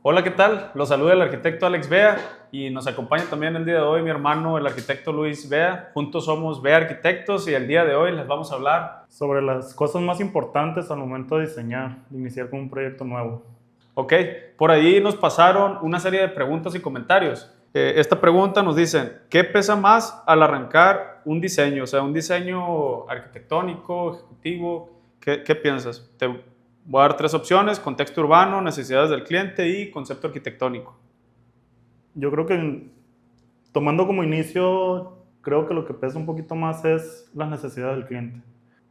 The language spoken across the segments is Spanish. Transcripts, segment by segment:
Hola, ¿qué tal? Los saluda el arquitecto Alex Bea y nos acompaña también el día de hoy mi hermano, el arquitecto Luis Bea. Juntos somos Bea Arquitectos y el día de hoy les vamos a hablar. Sobre las cosas más importantes al momento de diseñar, de iniciar con un proyecto nuevo. Ok, por ahí nos pasaron una serie de preguntas y comentarios. Esta pregunta nos dicen, ¿qué pesa más al arrancar un diseño? O sea, un diseño arquitectónico, ejecutivo. ¿Qué piensas? Te voy a dar tres opciones: contexto urbano, necesidades del cliente y concepto arquitectónico. Yo creo que tomando como inicio, creo que lo que pesa un poquito más es las necesidades del cliente,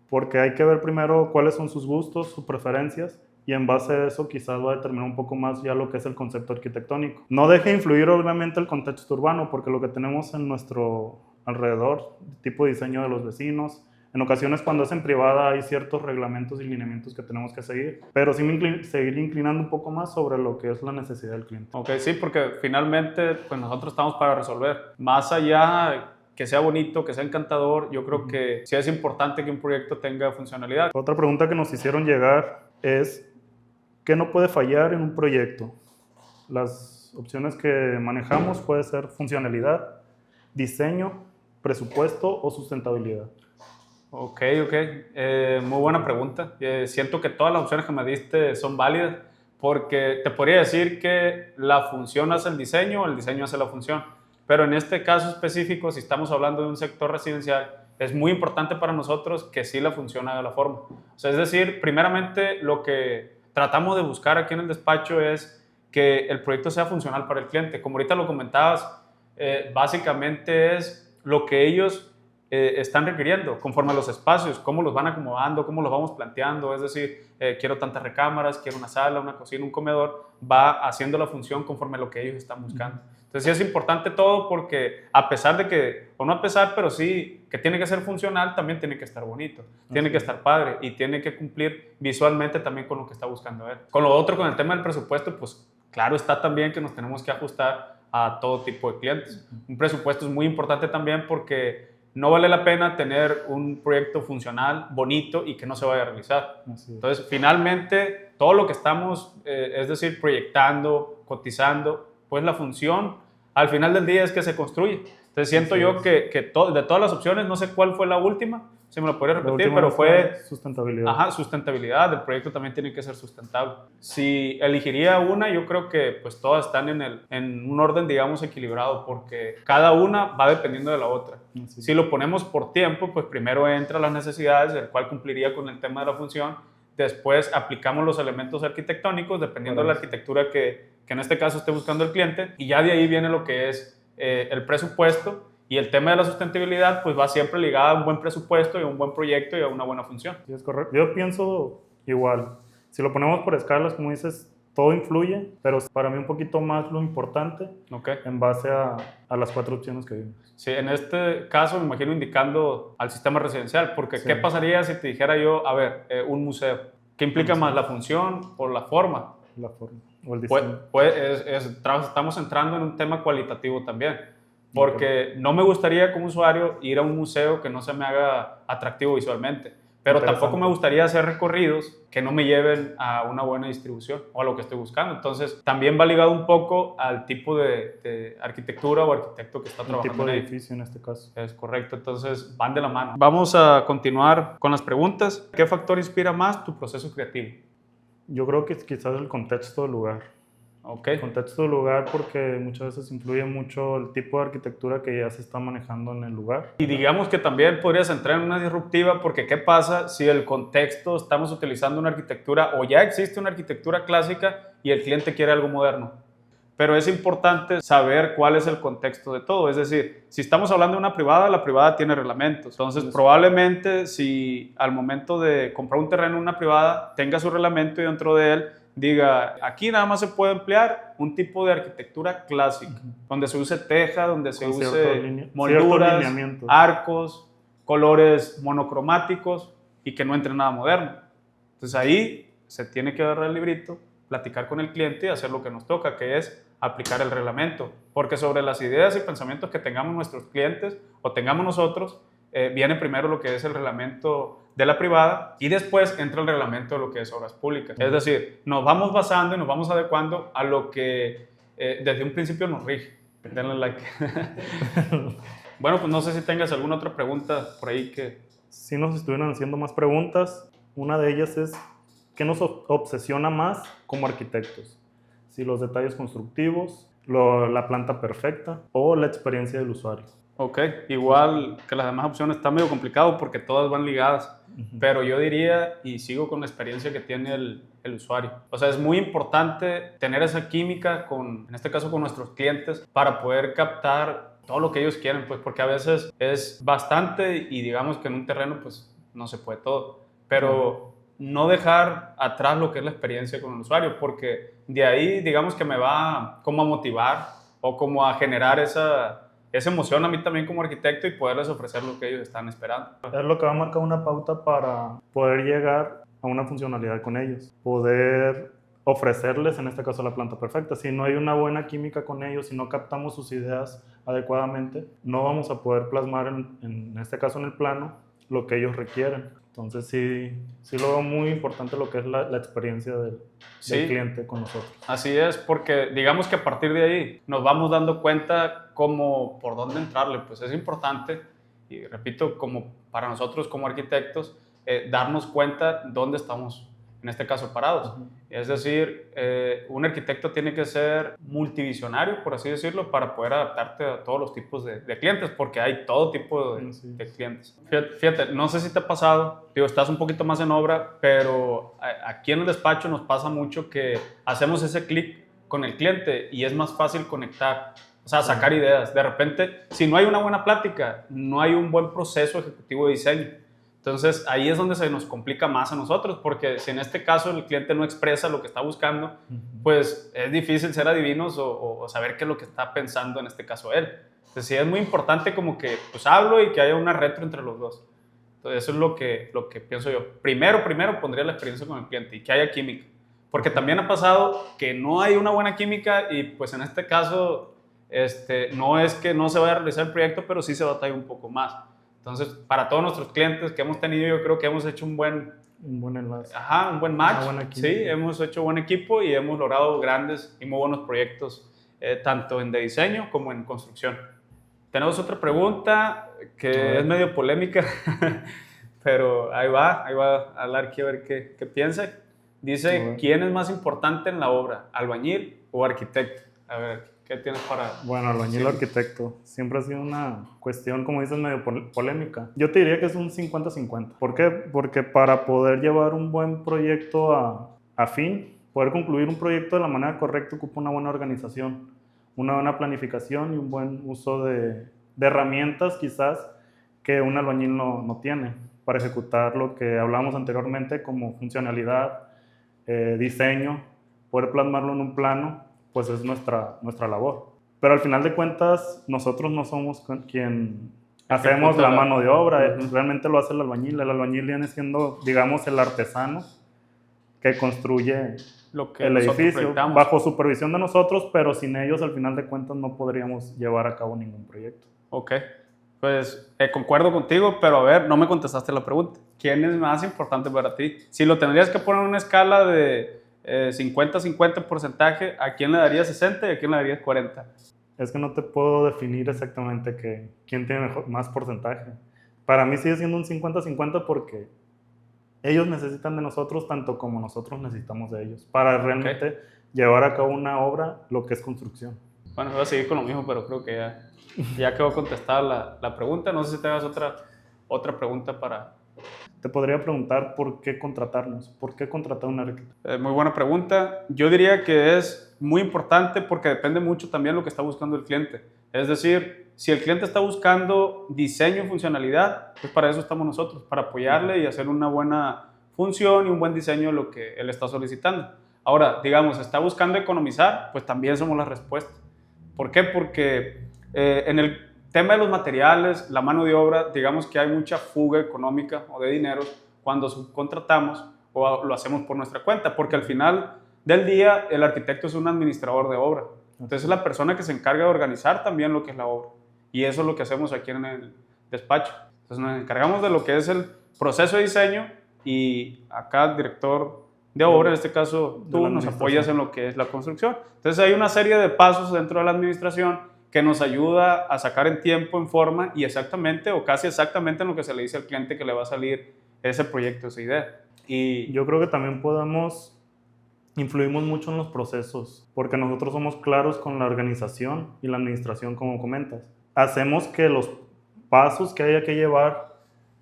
porque hay que ver primero cuáles son sus gustos, sus preferencias, y en base a eso quizás va a determinar un poco más ya lo que es el concepto arquitectónico. No deje influir obviamente el contexto urbano, porque lo que tenemos en nuestro alrededor, tipo de diseño de los vecinos, en ocasiones cuando es en privada hay ciertos reglamentos y lineamientos que tenemos que seguir, pero sí seguir inclinando un poco más sobre lo que es la necesidad del cliente. Ok, sí, porque finalmente pues nosotros estamos para resolver. Más allá que sea bonito, que sea encantador, yo creo que sí es importante que un proyecto tenga funcionalidad. Otra pregunta que nos hicieron llegar es, ¿qué no puede fallar en un proyecto? Las opciones que manejamos puede ser funcionalidad, diseño, presupuesto o sustentabilidad. Ok, ok. Muy buena pregunta. Siento que todas las opciones que me diste son válidas porque te podría decir que la función hace el diseño hace la función. Pero en este caso específico, si estamos hablando de un sector residencial, es muy importante para nosotros que sí la función haga la forma. O sea, es decir, primeramente lo que tratamos de buscar aquí en el despacho es que el proyecto sea funcional para el cliente. Como ahorita lo comentabas, básicamente es lo que ellos están requiriendo conforme a los espacios, cómo los van acomodando, cómo los vamos planteando. Es decir, quiero tantas recámaras, quiero una sala, una cocina, un comedor, va haciendo la función conforme a lo que ellos están buscando. Entonces sí es importante todo porque a pesar de que, o no a pesar, pero sí que tiene que ser funcional, también tiene que estar bonito, tiene que estar padre y tiene que cumplir visualmente también con lo que está buscando él. Con lo otro, con el tema del presupuesto, pues claro está también que nos tenemos que ajustar a todo tipo de clientes. Un presupuesto es muy importante también porque no vale la pena tener un proyecto funcional, bonito y que no se vaya a realizar. Entonces, finalmente, todo lo que estamos, es decir, proyectando, cotizando, pues la función al final del día es que se construye. Entonces, siento yo que de todas las opciones, no sé cuál fue la última, si me lo podría repetir, pero fue sustentabilidad. Ajá, sustentabilidad. El proyecto también tiene que ser sustentable. Si elegiría una, yo creo que pues todas están en un orden, digamos, equilibrado, porque cada una va dependiendo de la otra. Si lo ponemos por tiempo, pues primero entra las necesidades, el cual cumpliría con el tema de la función. Después aplicamos los elementos arquitectónicos, dependiendo de la arquitectura que en este caso esté buscando el cliente, y ya de ahí viene lo que es el presupuesto. Y el tema de la sustentabilidad pues va siempre ligado a un buen presupuesto y a un buen proyecto y a una buena función. Sí, es correcto. Yo pienso igual. Si lo ponemos por escalas, como dices, todo influye, pero para mí un poquito más lo importante en base a las cuatro opciones que vimos. Sí, en este caso me imagino indicando al sistema residencial, porque sí. ¿Qué pasaría si te dijera yo, a ver, un museo? ¿Qué implica más, la función o la forma? La forma o el diseño. Estamos entrando en un tema cualitativo también. Porque no me gustaría como usuario ir a un museo que no se me haga atractivo visualmente, pero tampoco me gustaría hacer recorridos que no me lleven a una buena distribución o a lo que estoy buscando. Entonces, también va ligado un poco al tipo de arquitectura o arquitecto que está trabajando. El tipo de edificio en este caso. Es correcto, entonces van de la mano. Vamos a continuar con las preguntas. ¿Qué factor inspira más tu proceso creativo? Yo creo que quizás el contexto del lugar. Okay. Contexto del lugar, porque muchas veces influye mucho el tipo de arquitectura que ya se está manejando en el lugar. Y digamos que también podrías entrar en una disruptiva, porque ¿qué pasa si el contexto estamos utilizando una arquitectura o ya existe una arquitectura clásica y el cliente quiere algo moderno? Pero es importante saber cuál es el contexto de todo. Es decir, si estamos hablando de una privada, la privada tiene reglamentos. Entonces, probablemente si al momento de comprar un terreno en una privada tenga su reglamento y dentro de él diga, aquí nada más se puede emplear un tipo de arquitectura clásica, donde se use teja, donde se use molduras, arcos, colores monocromáticos y que no entre nada moderno. Entonces ahí se tiene que agarrar el librito, platicar con el cliente y hacer lo que nos toca, que es aplicar el reglamento, porque sobre las ideas y pensamientos que tengamos nuestros clientes o tengamos nosotros, viene primero lo que es el reglamento de la privada y después entra el reglamento de lo que es obras públicas. Es decir, nos vamos basando y nos vamos adecuando a lo que desde un principio nos rige. Denle like. Bueno, pues no sé si tengas alguna otra pregunta por ahí que... Si nos estuvieran haciendo más preguntas, una de ellas es, ¿qué nos obsesiona más como arquitectos? Si los detalles constructivos, la planta perfecta o la experiencia del usuario. Ok, igual que las demás opciones está medio complicado porque todas van ligadas, pero yo diría, y sigo con la experiencia que tiene el usuario. O sea, es muy importante tener esa química con, en este caso con nuestros clientes, para poder captar todo lo que ellos quieren, pues porque a veces es bastante y digamos que en un terreno pues no se puede todo, pero no dejar atrás lo que es la experiencia con el usuario, porque de ahí digamos que me va como a motivar o como a generar esa emoción a mí también como arquitecto y poderles ofrecer lo que ellos están esperando. Es lo que va a marcar una pauta para poder llegar a una funcionalidad con ellos, poder ofrecerles, en este caso, la planta perfecta. Si no hay una buena química con ellos, si no captamos sus ideas adecuadamente, no vamos a poder plasmar, en este caso en el plano, lo que ellos requieren. Entonces sí lo veo muy importante lo que es la experiencia del cliente con nosotros. Así es, porque digamos que a partir de ahí nos vamos dando cuenta como por dónde entrarle. Pues es importante, y repito, como para nosotros como arquitectos, darnos cuenta dónde estamos, en este caso, parados. Es decir, un arquitecto tiene que ser multivisionario, por así decirlo, para poder adaptarte a todos los tipos de clientes, porque hay todo tipo de clientes. Fíjate, no sé si te ha pasado, digo, estás un poquito más en obra, pero aquí en el despacho nos pasa mucho que hacemos ese clic con el cliente y es más fácil conectar, o sea, sacar ideas. De repente, si no hay una buena plática, no hay un buen proceso ejecutivo de diseño. Entonces, ahí es donde se nos complica más a nosotros, porque si en este caso el cliente no expresa lo que está buscando, pues es difícil ser adivinos o saber qué es lo que está pensando en este caso él. Entonces, sí es muy importante como que pues hablo y que haya una retro entre los dos. Entonces, eso es lo que pienso yo. Primero pondría la experiencia con el cliente y que haya química. Porque también ha pasado que no hay una buena química y pues en este caso no es que no se vaya a realizar el proyecto, pero sí se batalla un poco más. Entonces, para todos nuestros clientes que hemos tenido, yo creo que hemos hecho un buen enlace. Ajá, un buen match. Sí, hemos hecho buen equipo y hemos logrado grandes y muy buenos proyectos, tanto en de diseño como en construcción. Tenemos otra pregunta que es medio polémica, pero ahí va a hablar aquí a ver qué piensa. Dice, ¿quién es más importante en la obra, albañil o arquitecto? A ver, ¿qué tienes para...? Bueno, albañil o arquitecto. Siempre ha sido una cuestión, como dices, medio polémica. Yo te diría que es un 50-50. ¿Por qué? Porque para poder llevar un buen proyecto a fin, poder concluir un proyecto de la manera correcta, ocupa una buena organización, una buena planificación y un buen uso de herramientas, quizás, que un albañil no tiene para ejecutar lo que hablábamos anteriormente como funcionalidad, diseño, poder plasmarlo en un plano, pues es nuestra labor. Pero al final de cuentas, nosotros no somos quien hacemos la mano de obra, realmente lo hace el albañil. El albañil viene siendo, digamos, el artesano que construye el edificio bajo supervisión de nosotros, pero sin ellos, al final de cuentas, no podríamos llevar a cabo ningún proyecto. Ok, pues concuerdo contigo, pero a ver, no me contestaste la pregunta. ¿Quién es más importante para ti? Si lo tendrías que poner en una escala de 50-50 porcentaje, ¿a quién le darías 60 y a quién le darías 40? Es que no te puedo definir exactamente quién tiene más porcentaje. Para mí sigue siendo un 50-50 porque ellos necesitan de nosotros tanto como nosotros necesitamos de ellos para realmente llevar a cabo una obra, lo que es construcción. Bueno, voy a seguir con lo mismo, pero creo que ya quedó contestada la pregunta. No sé si te hagas otra pregunta para... Te podría preguntar por qué contratarnos, por qué contratar un arquitecto. Muy buena pregunta. Yo diría que es muy importante porque depende mucho también de lo que está buscando el cliente. Es decir, si el cliente está buscando diseño y funcionalidad, pues para eso estamos nosotros, para apoyarle y hacer una buena función y un buen diseño de lo que él está solicitando. Ahora, digamos, está buscando economizar, pues también somos la respuesta. ¿Por qué? Porque en el tema de los materiales, la mano de obra, digamos que hay mucha fuga económica o de dinero cuando subcontratamos o lo hacemos por nuestra cuenta, porque al final del día el arquitecto es un administrador de obra. Entonces es la persona que se encarga de organizar también lo que es la obra. Y eso es lo que hacemos aquí en el despacho. Entonces nos encargamos de lo que es el proceso de diseño y acá el director de obra, en este caso tú, nos apoyas en lo que es la construcción. Entonces hay una serie de pasos dentro de la administración que nos ayuda a sacar en tiempo, en forma y exactamente o casi exactamente en lo que se le dice al cliente que le va a salir ese proyecto, esa idea. Y yo creo que también influimos mucho en los procesos, porque nosotros somos claros con la organización y la administración, como comentas. Hacemos que los pasos que haya que llevar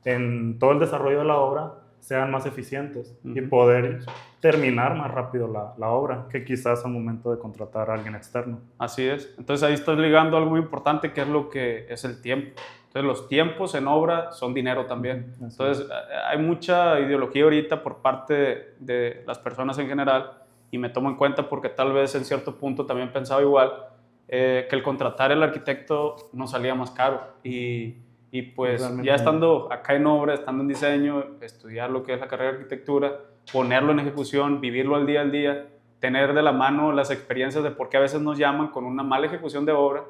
en todo el desarrollo de la obra sean más eficientes y poder terminar más rápido la obra que quizás al momento de contratar a alguien externo. Así es. Entonces ahí estás ligando algo muy importante que es lo que es el tiempo. Entonces los tiempos en obra son dinero también. Entonces hay mucha ideología ahorita por parte de las personas en general y me tomo en cuenta porque tal vez en cierto punto también pensaba igual que el contratar al arquitecto nos salía más caro y pues realmente ya estando acá en obra, estando en diseño, estudiar lo que es la carrera de arquitectura, ponerlo en ejecución, vivirlo al día, tener de la mano las experiencias de por qué a veces nos llaman con una mala ejecución de obra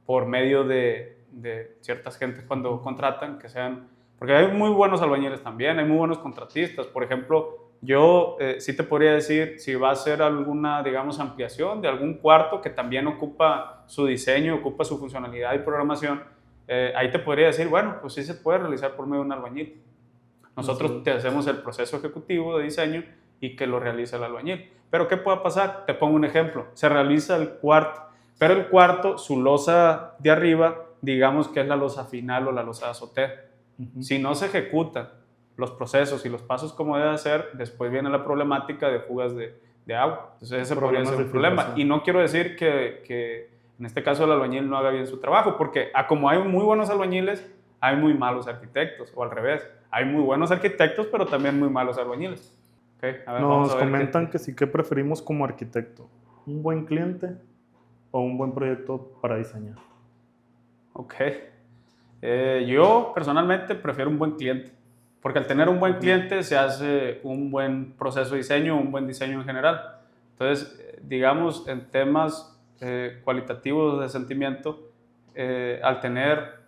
por medio de ciertas gentes cuando contratan, que sean, porque hay muy buenos albañiles también, hay muy buenos contratistas. Por ejemplo, yo sí te podría decir si va a ser alguna, digamos, ampliación de algún cuarto que también ocupa su diseño, ocupa su funcionalidad y programación, ahí te podría decir, bueno, pues sí se puede realizar por medio de un albañil. Nosotros te hacemos el proceso ejecutivo de diseño y que lo realiza el albañil. Pero ¿qué puede pasar? Te pongo un ejemplo. Se realiza el cuarto, pero el cuarto, su losa de arriba, digamos que es la losa final o la losa de azotea. Si no se ejecutan los procesos y los pasos como debe ser, después viene la problemática de fugas de agua. Entonces ese podría ser un problema. Y no quiero decir que en este caso el albañil no haga bien su trabajo, porque como hay muy buenos albañiles, hay muy malos arquitectos, o al revés. Hay muy buenos arquitectos, pero también muy malos albañiles. Okay, a ver, nos comentan que sí, que preferimos como arquitecto, ¿un buen cliente o un buen proyecto para diseñar? Ok. Yo personalmente prefiero un buen cliente, porque al tener un buen cliente se hace un buen proceso de diseño, un buen diseño en general. Entonces, digamos, en temas cualitativos de sentimiento, al tener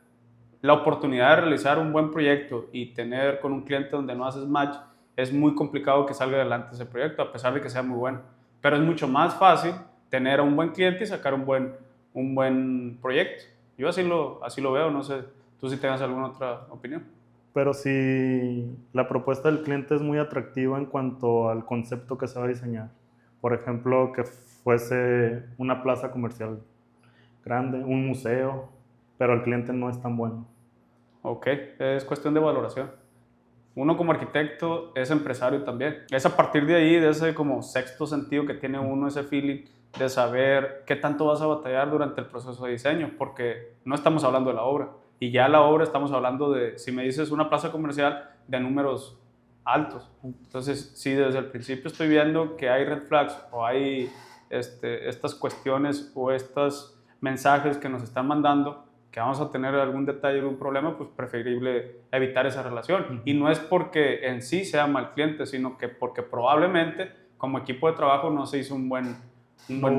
la oportunidad de realizar un buen proyecto y tener con un cliente donde no haces match, es muy complicado que salga adelante ese proyecto, a pesar de que sea muy bueno. Pero es mucho más fácil tener a un buen cliente y sacar un buen proyecto. Yo así lo veo, no sé, tú si tengas alguna otra opinión. Pero si la propuesta del cliente es muy atractiva en cuanto al concepto que se va a diseñar, por ejemplo, que fuese una plaza comercial grande, un museo, pero el cliente no es tan bueno. Ok, es cuestión de valoración. Uno como arquitecto es empresario también. Es a partir de ahí, de ese como sexto sentido que tiene uno, ese feeling de saber qué tanto vas a batallar durante el proceso de diseño, porque no estamos hablando de la obra. Y ya la obra estamos hablando de, si me dices una plaza comercial, de números altos. Entonces, si desde el principio estoy viendo que hay red flags o hay estas cuestiones o estos mensajes que nos están mandando, que vamos a tener algún detalle, algún problema, pues preferible evitar esa relación. Y no es porque en sí sea mal cliente, sino que porque probablemente como equipo de trabajo no se hizo un buen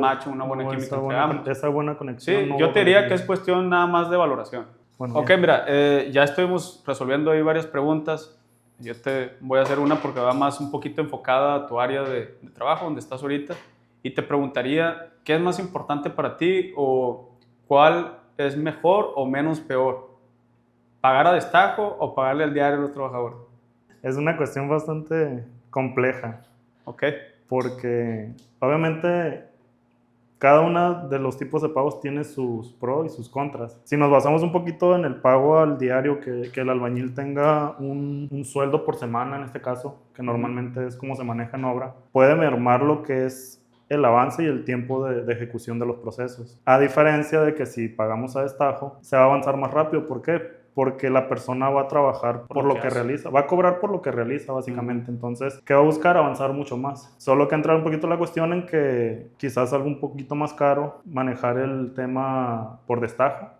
match, una buena química entre ambos. Esa buena conexión. Sí, yo te diría que es cuestión nada más de valoración. Bueno, ok, mira, ya estuvimos resolviendo ahí varias preguntas. Yo te voy a hacer una porque va más un poquito enfocada a tu área de trabajo, donde estás ahorita. Y te preguntaría, ¿qué es más importante para ti o cuál es mejor o menos peor? ¿Pagar a destajo o pagarle al diario a los trabajadores? Es una cuestión bastante compleja. Ok. Porque obviamente cada uno de los tipos de pagos tiene sus pros y sus contras. Si nos basamos un poquito en el pago al diario, que el albañil tenga un sueldo por semana en este caso, que normalmente es como se maneja en obra, puede mermar lo que es el avance y el tiempo de ejecución de los procesos. A diferencia de que si pagamos a destajo, se va a avanzar más rápido. ¿Por qué? Porque la persona va a trabajar por lo que realiza, va a cobrar por lo que realiza básicamente. Entonces, ¿qué va a buscar? Avanzar mucho más. Solo que entrar un poquito la cuestión en que quizás algo un poquito más caro manejar el tema por destajo.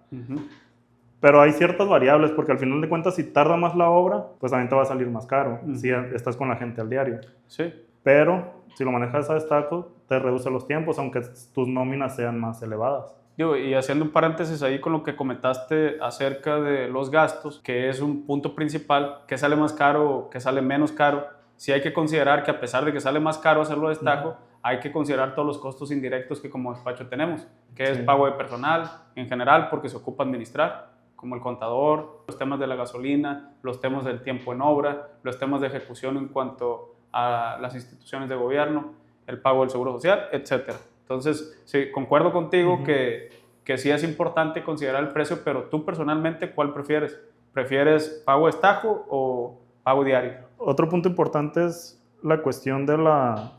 Pero hay ciertas variables, porque al final de cuentas, si tarda más la obra, pues también te va a salir más caro si estás con la gente al diario. Sí. Pero si lo manejas a destajo, te reduce los tiempos, aunque tus nóminas sean más elevadas. Digo, y haciendo un paréntesis ahí con lo que comentaste acerca de los gastos, que es un punto principal, que sale más caro, que sale menos caro, sí hay que considerar que a pesar de que sale más caro hacerlo de destajo, hay que considerar todos los costos indirectos que como despacho tenemos, que es pago de personal en general, porque se ocupa administrar, como el contador, los temas de la gasolina, los temas del tiempo en obra, los temas de ejecución en cuanto a las instituciones de gobierno, el pago del seguro social, etcétera. Entonces, sí, concuerdo contigo que sí es importante considerar el precio, pero tú personalmente, ¿cuál prefieres? ¿Prefieres pago de destajo o pago diario? Otro punto importante es la cuestión de la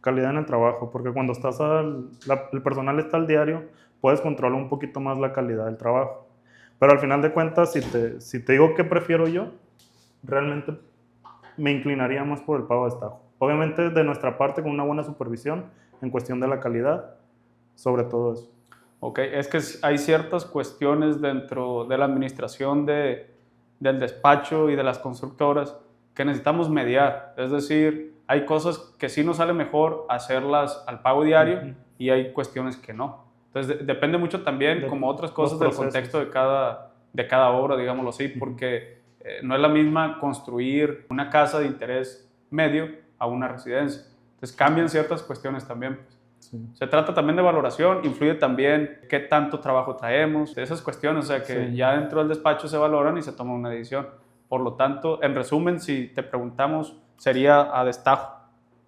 calidad en el trabajo, porque cuando el personal está al diario, puedes controlar un poquito más la calidad del trabajo. Pero al final de cuentas, si te digo qué prefiero yo, realmente me inclinaría más por el pago de destajo. Obviamente de nuestra parte con una buena supervisión en cuestión de la calidad, sobre todo eso. Ok, es que hay ciertas cuestiones dentro de la administración del despacho y de las constructoras que necesitamos mediar. Es decir, hay cosas que sí nos sale mejor hacerlas al pago diario y hay cuestiones que no. Entonces depende mucho también, como otras cosas, del contexto de cada obra, digámoslo así, porque no es la misma construir una casa de interés medio a una residencia. Entonces cambian ciertas cuestiones también. Sí. Se trata también de valoración, influye también qué tanto trabajo traemos, esas cuestiones, o sea que ya dentro del despacho se valoran y se toma una decisión. Por lo tanto, en resumen, si te preguntamos, sería a destajo.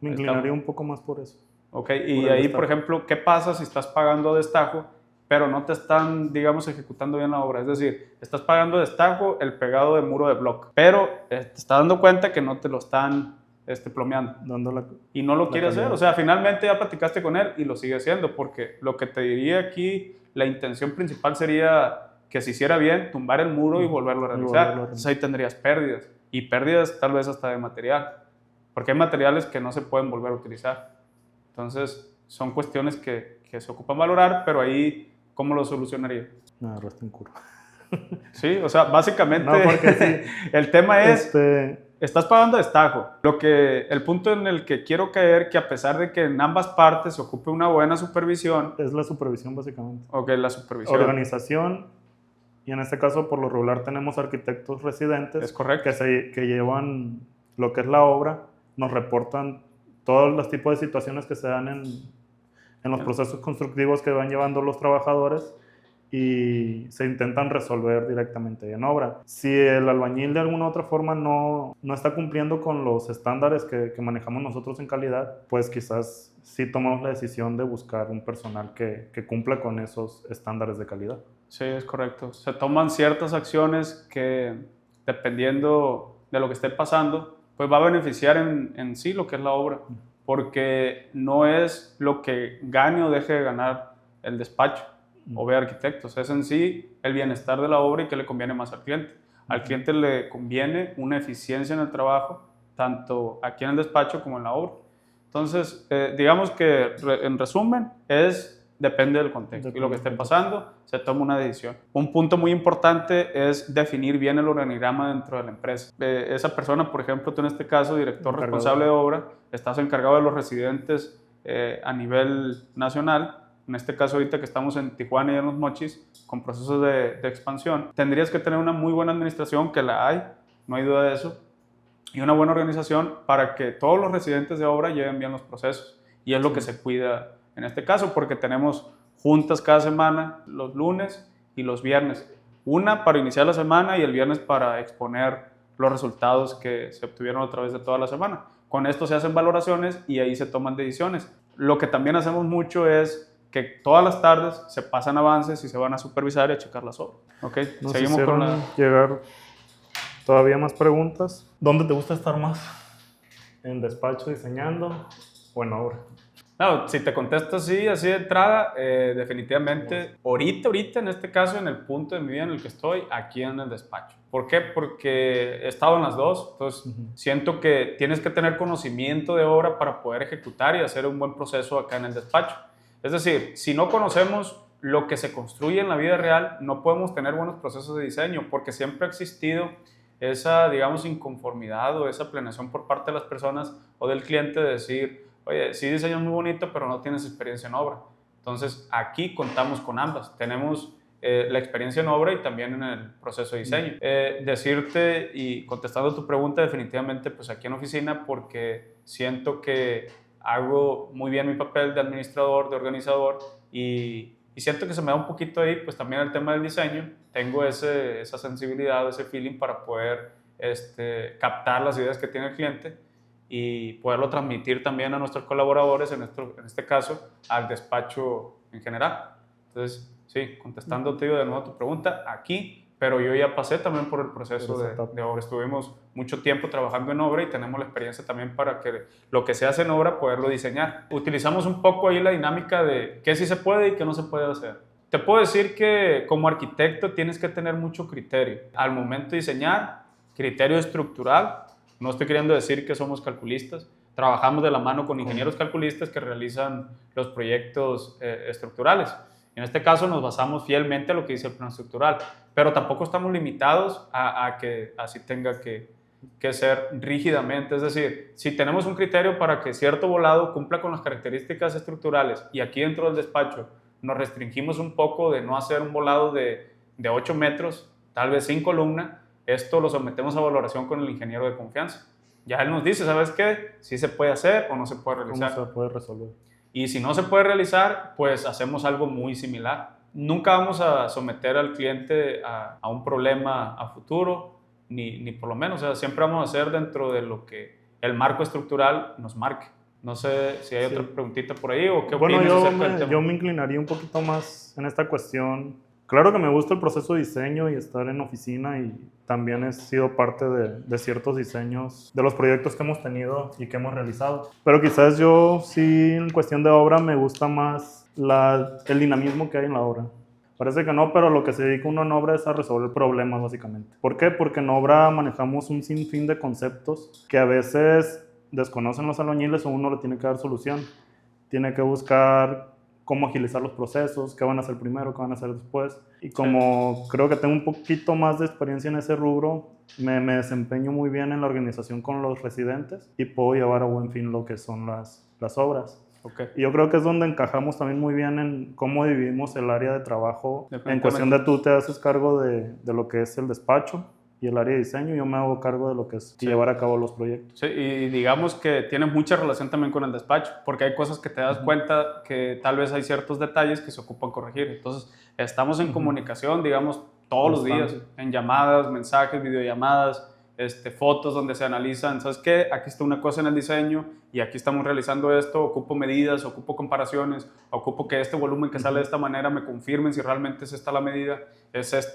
Me inclinaría un poco más por eso. Ok, y ahí, por ejemplo, ¿qué pasa si estás pagando a destajo, pero no te están, digamos, ejecutando bien la obra? Es decir, estás pagando a destajo el pegado de muro de bloque, pero te estás dando cuenta que no te lo están plomeando. Y no lo quiere hacer. O sea, finalmente ya platicaste con él y lo sigue haciendo, porque lo que te diría aquí, la intención principal sería que se hiciera bien, tumbar el muro y volverlo a realizar. Entonces ahí tendrías pérdidas. Y pérdidas tal vez hasta de material. Porque hay materiales que no se pueden volver a utilizar. Entonces, son cuestiones que se ocupan valorar, pero ahí, ¿cómo lo solucionaría? Me agarraste en curva. Sí, o sea, básicamente no, porque sí. El tema es, estás pagando a destajo. El punto en el que quiero caer, que a pesar de que en ambas partes se ocupe una buena supervisión. Es la supervisión básicamente. Ok, la supervisión. Organización, y en este caso por lo regular tenemos arquitectos residentes. Es correcto. Que llevan lo que es la obra, nos reportan todos los tipos de situaciones que se dan en los procesos constructivos que van llevando los trabajadores y se intentan resolver directamente en obra. Si el albañil de alguna u otra forma no está cumpliendo con los estándares que manejamos nosotros en calidad, pues quizás sí tomamos la decisión de buscar un personal que cumpla con esos estándares de calidad. Sí, es correcto. Se toman ciertas acciones que, dependiendo de lo que esté pasando, pues va a beneficiar en sí lo que es la obra, porque no es lo que gane o deje de ganar el despacho o ve arquitectos, es en sí el bienestar de la obra y que le conviene más al cliente. Al cliente le conviene una eficiencia en el trabajo, tanto aquí en el despacho como en la obra. Entonces, digamos que en resumen depende del contexto y lo que esté pasando, se toma una decisión. Un punto muy importante es definir bien el organigrama dentro de la empresa. Esa persona, por ejemplo, tú en este caso, director responsable de obra, estás encargado de los residentes a nivel nacional. En este caso, ahorita que estamos en Tijuana y en Los Mochis, con procesos de expansión, tendrías que tener una muy buena administración, que la hay, no hay duda de eso, y una buena organización para que todos los residentes de obra lleven bien los procesos. Y es lo que se cuida en este caso, porque tenemos juntas cada semana, los lunes y los viernes. Una para iniciar la semana y el viernes para exponer los resultados que se obtuvieron a través de toda la semana. Con esto se hacen valoraciones y ahí se toman decisiones. Lo que también hacemos mucho es que todas las tardes se pasan avances y se van a supervisar y a checar las obras. ¿Okay? Seguimos con llegar todavía más preguntas. ¿Dónde te gusta estar más? ¿En despacho diseñando o en obra? No, si te contesto así de entrada, definitivamente, ahorita en este caso, en el punto de mi vida en el que estoy, aquí en el despacho. ¿Por qué? Porque he estado en las dos, entonces siento que tienes que tener conocimiento de obra para poder ejecutar y hacer un buen proceso acá en el despacho. Es decir, si no conocemos lo que se construye en la vida real, no podemos tener buenos procesos de diseño, porque siempre ha existido esa, digamos, inconformidad o esa planeación por parte de las personas o del cliente de decir, oye, sí diseñas muy bonito, pero no tienes experiencia en obra. Entonces, aquí contamos con ambas. Tenemos la experiencia en obra y también en el proceso de diseño. Decirte y contestando tu pregunta, definitivamente pues aquí en oficina, porque siento que hago muy bien mi papel de administrador, de organizador, y siento que se me da un poquito ahí pues también el tema del diseño. Tengo esa sensibilidad, ese feeling para poder captar las ideas que tiene el cliente y poderlo transmitir también a nuestros colaboradores, en este caso al despacho en general. Entonces, sí, contestándote de nuevo tu pregunta, aquí, pero yo ya pasé también por el proceso de obra. Estuvimos mucho tiempo trabajando en obra y tenemos la experiencia también para que lo que se hace en obra, poderlo diseñar. Utilizamos un poco ahí la dinámica de qué sí se puede y qué no se puede hacer. Te puedo decir que como arquitecto tienes que tener mucho criterio. Al momento de diseñar, criterio estructural. No estoy queriendo decir que somos calculistas. Trabajamos de la mano con ingenieros calculistas que realizan los proyectos estructurales. En este caso nos basamos fielmente a lo que dice el plan estructural, pero tampoco estamos limitados a que así tenga que ser rígidamente. Es decir, si tenemos un criterio para que cierto volado cumpla con las características estructurales y aquí dentro del despacho nos restringimos un poco de no hacer un volado de 8 metros, tal vez sin columna, esto lo sometemos a valoración con el ingeniero de confianza. Ya él nos dice, ¿sabes qué? Si se puede hacer o no se puede realizar. ¿Cómo se puede resolver? Y si no se puede realizar, pues hacemos algo muy similar. Nunca vamos a someter al cliente a un problema a futuro, ni por lo menos. O sea, siempre vamos a hacer dentro de lo que el marco estructural nos marque. No sé si hay otra preguntita por ahí o qué opinas acerca del tema. Yo me inclinaría un poquito más en esta cuestión. Claro que me gusta el proceso de diseño y estar en oficina, y también he sido parte de ciertos diseños de los proyectos que hemos tenido y que hemos realizado. Pero quizás yo sí, en cuestión de obra, me gusta más el dinamismo que hay en la obra. Parece que no, pero lo que se dedica uno en obra es a resolver problemas, básicamente. ¿Por qué? Porque en obra manejamos un sinfín de conceptos que a veces desconocen los albañiles o uno le tiene que dar solución. Tiene que buscar cómo agilizar los procesos, qué van a hacer primero, qué van a hacer después. Y como creo que tengo un poquito más de experiencia en ese rubro, me desempeño muy bien en la organización con los residentes y puedo llevar a buen fin lo que son las obras. Okay. Y yo creo que es donde encajamos también muy bien en cómo dividimos el área de trabajo. En cuestión de tú te haces cargo de lo que es el despacho y el área de diseño, yo me hago cargo de lo que es llevar a cabo los proyectos. Sí, y digamos que tiene mucha relación también con el despacho, porque hay cosas que te das cuenta que tal vez hay ciertos detalles que se ocupan corregir. Entonces, estamos en comunicación, digamos, todos los días, en llamadas, mensajes, videollamadas, fotos donde se analizan, ¿sabes qué? Aquí está una cosa en el diseño y aquí estamos realizando esto, ocupo medidas, ocupo comparaciones, ocupo que este volumen que sale de esta manera me confirmen si realmente es esta la medida, es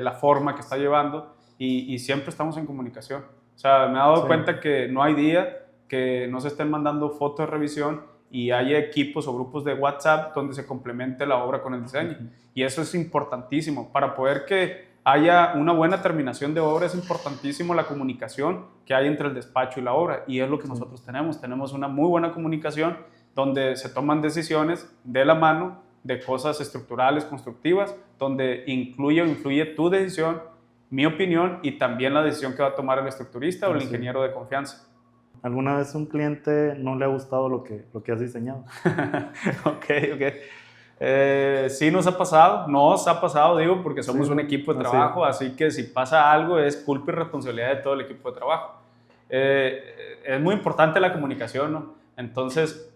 la forma que está llevando. Y siempre estamos en comunicación. O sea, me he dado cuenta que no hay día que no se estén mandando fotos de revisión y hay equipos o grupos de WhatsApp donde se complemente la obra con el diseño. Y eso es importantísimo. Para poder que haya una buena terminación de obra es importantísimo la comunicación que hay entre el despacho y la obra. Y es lo que nosotros tenemos. Tenemos una muy buena comunicación donde se toman decisiones de la mano de cosas estructurales, constructivas, donde influye tu decisión, mi opinión y también la decisión que va a tomar el estructurista o el ingeniero de confianza. ¿Alguna vez a un cliente no le ha gustado lo que has diseñado? Ok. Sí nos ha pasado, digo, porque somos un equipo de trabajo, así que si pasa algo es culpa y responsabilidad de todo el equipo de trabajo. Es muy importante la comunicación, ¿no? Entonces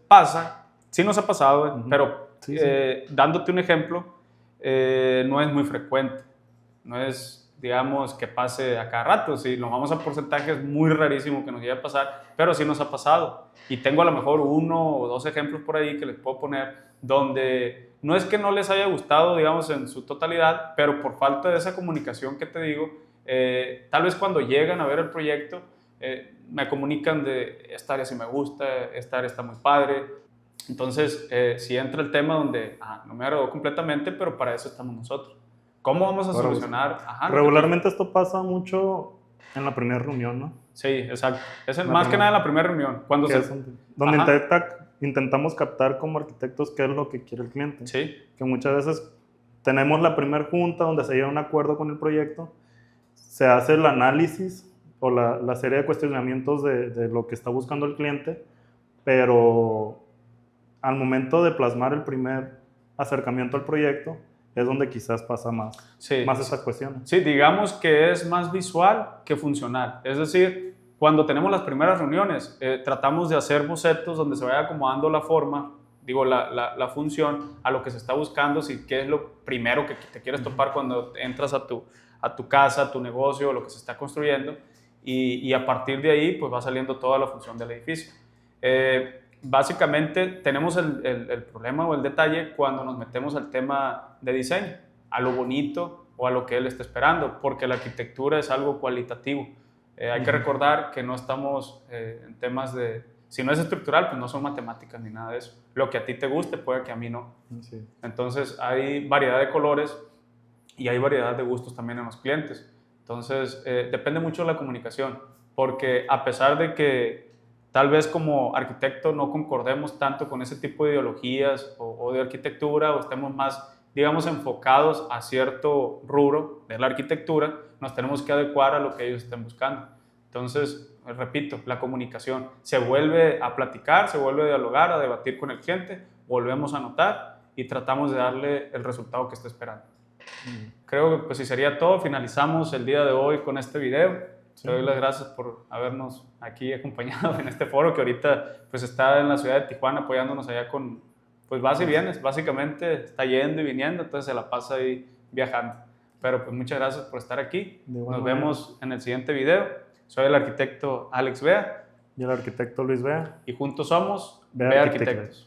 sí nos ha pasado, pero dándote un ejemplo, no es muy frecuente, no es, digamos, que pase a cada rato. Si nos vamos a porcentajes, es muy rarísimo que nos llegue a pasar, pero sí nos ha pasado. Y tengo a lo mejor 1 o 2 ejemplos por ahí que les puedo poner, donde no es que no les haya gustado, digamos, en su totalidad, pero por falta de esa comunicación que te digo, tal vez cuando llegan a ver el proyecto, me comunican de esta área sí me gusta, esta área está muy padre. Entonces, sí entra el tema donde no me agradó completamente, pero para eso estamos nosotros. ¿Cómo vamos a solucionar? Regularmente esto pasa mucho en la primera reunión, ¿no? Sí, exacto. Es más que nada en la primera reunión. Donde intentamos captar como arquitectos qué es lo que quiere el cliente. Sí. Que muchas veces tenemos la primera junta donde se llega a un acuerdo con el proyecto, se hace el análisis o la serie de cuestionamientos de lo que está buscando el cliente, pero al momento de plasmar el primer acercamiento al proyecto, es donde quizás pasa más esas cuestiones. Sí, digamos que es más visual que funcional. Es decir, cuando tenemos las primeras reuniones, tratamos de hacer bocetos donde se vaya acomodando la forma, la función a lo que se está buscando, si qué es lo primero que te quieres topar cuando entras a tu casa, a tu negocio, lo que se está construyendo, y a partir de ahí pues va saliendo toda la función del edificio. Básicamente tenemos el problema o el detalle cuando nos metemos al tema de diseño, a lo bonito o a lo que él está esperando, porque la arquitectura es algo cualitativo. Hay que recordar que no estamos en temas de... Si no es estructural, pues no son matemáticas ni nada de eso. Lo que a ti te guste puede que a mí no. Sí. Entonces hay variedad de colores y hay variedad de gustos también en los clientes. Entonces depende mucho de la comunicación, porque a pesar de que tal vez como arquitecto no concordemos tanto con ese tipo de ideologías o de arquitectura, o estemos más, digamos, enfocados a cierto rubro de la arquitectura, nos tenemos que adecuar a lo que ellos estén buscando. Entonces, repito, la comunicación se vuelve a platicar, se vuelve a dialogar, a debatir con el cliente, volvemos a anotar y tratamos de darle el resultado que está esperando. Creo que pues si sería todo, finalizamos el día de hoy con este video. Te doy las gracias por habernos aquí acompañado en este foro que ahorita pues está en la ciudad de Tijuana apoyándonos allá con pues vas y vienes, básicamente está yendo y viniendo, entonces se la pasa ahí viajando. Pero pues muchas gracias por estar aquí. Nos vemos en el siguiente video. Soy el arquitecto Alex Bea. Y el arquitecto Luis Bea. Y juntos somos Bea Arquitectos.